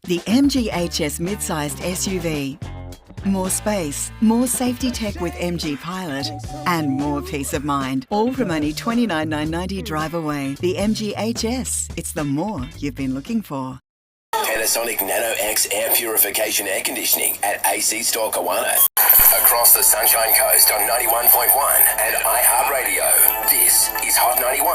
The MG mid-sized SUV. More space, more safety tech with MG Pilot, and more peace of mind. All from only $29,990 drive away. The MG it's the more you've been looking for. Panasonic Nano X air purification air conditioning at AC Store Kawana. Across the Sunshine Coast on 91.1 and iHeartRadio. This is Hot 91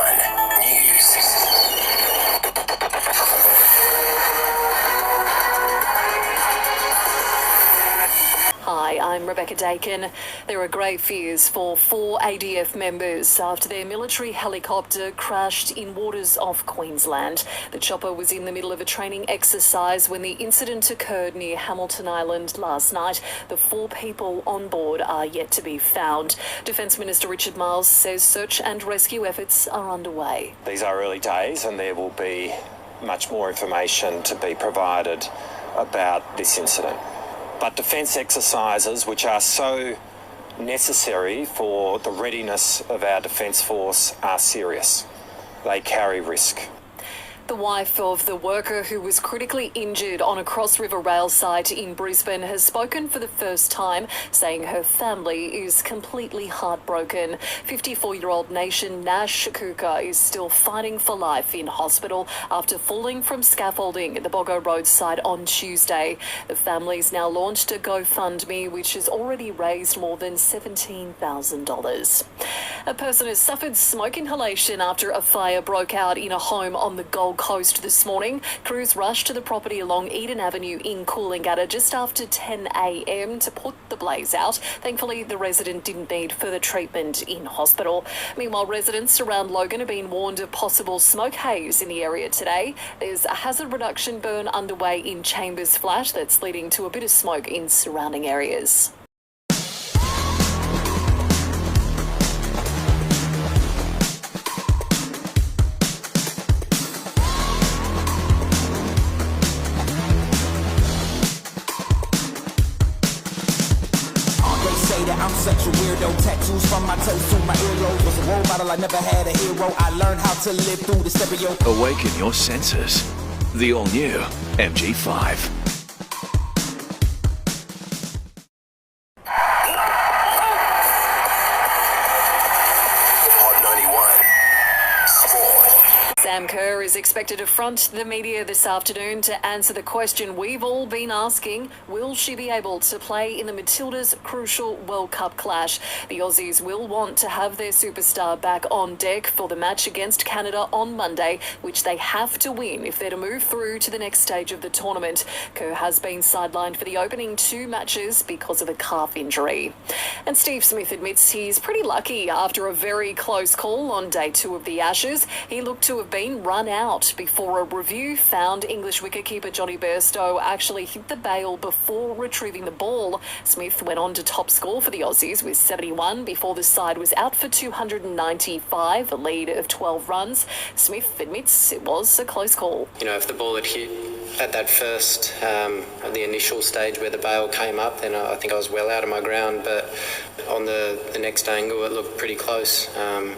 Hi, I'm Rebecca Daikin. There are grave fears for 4 ADF members after their military helicopter crashed in waters off Queensland. The chopper was in the middle of a training exercise when the incident occurred near Hamilton Island last night. The 4 people on board are yet to be found. Defence Minister Richard Marles says search and rescue efforts are underway. These are early days and there will be much more information to be provided about this incident. But defence exercises, which are so necessary for the readiness of our defence force, are serious. They carry risk. The wife of the worker who was critically injured on a Cross River rail site in Brisbane has spoken for the first time, saying her family is completely heartbroken. 54-year-old Nation Nash Kuka is still fighting for life in hospital after falling from scaffolding at the Boggo Road site on Tuesday. The family's now launched a GoFundMe, which has already raised more than $17,000. A person has suffered smoke inhalation after a fire broke out in a home on the Gold Coast this morning. Crews rushed to the property along Eden Avenue in Coolangatta just after 10 a.m. to put the blaze out. Thankfully, the resident didn't need further treatment in hospital. Meanwhile, residents around Logan are being warned of possible smoke haze in the area today. There's a hazard reduction burn underway in Chambers Flat that's leading to a bit of smoke in surrounding areas. I'm such a weirdo. Tattoos from my toes to my earlobes. Was a role model, I never had a hero. I learned how to live through the stereo. Awaken your senses. The all-new MG5. Hot 91 Sport. Sam Kerr is expected to front the media this afternoon to answer the question we've all been asking: will she be able to play in the Matildas' crucial World Cup clash? The Aussies will want to have their superstar back on deck for the match against Canada on Monday, which they have to win if they're to move through to the next stage of the tournament. Kerr has been sidelined for the opening 2 matches because of a calf injury. And Steve Smith admits he's pretty lucky after a very close call on day 2 of the Ashes. He looked to have been run out before a review found English wicketkeeper Johnny Bairstow actually hit the bail before retrieving the ball. Smith went on to top score for the Aussies with 71 before the side was out for 295, a lead of 12 runs. Smith admits it was a close call. You know, if the ball had hit at that first, the initial stage where the bail came up, then I think I was well out of my ground, but on the next angle it looked pretty close, and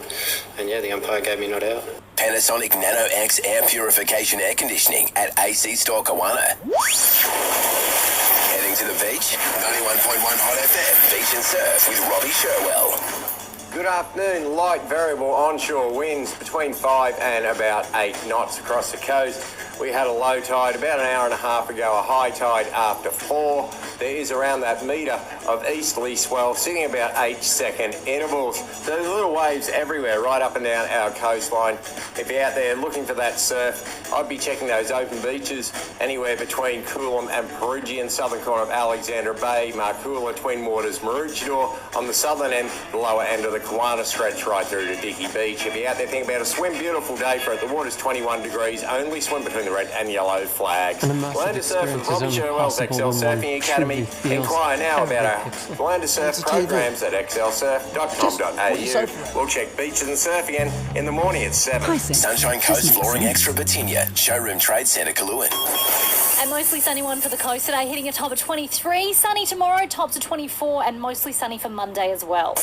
yeah, the umpire gave me not out. Panasonic Nano X air purification air conditioning at AC Store Kawana. Heading to the beach? 91.1 Hot FM Beach and Surf with Robbie Sherwell. Good afternoon. Light variable onshore winds between 5 and about 8 knots across the coast. We had a low tide about an hour and a half ago, a high tide after 4. There is around that metre of easterly swell sitting about 8-second intervals. So there's little waves everywhere right up and down our coastline. If you're out there looking for that surf, I'd be checking those open beaches anywhere between Coolum and Perugian, southern corner of Alexandra Bay, Markoola, Twin Waters, Maroochydore. On the southern end, the lower end of the Kawana stretch right through to Dickey Beach. If you're out there thinking about a swim, beautiful day for it. The water's 21 degrees, only swim between the red and yellow flags. Learn to surf with Robbie Sherwell's XL Surfing Academy. Inquire now about our Learn to Surf programs at xlsurf.com.au. We'll check beaches and surf again in the morning at 7. Sunshine Coast Flooring Extra Batinia, Showroom Trade Centre, Kaluan. And mostly sunny one for the coast today, hitting a top of 23. Sunny tomorrow, tops of 24, and mostly sunny for Monday as well.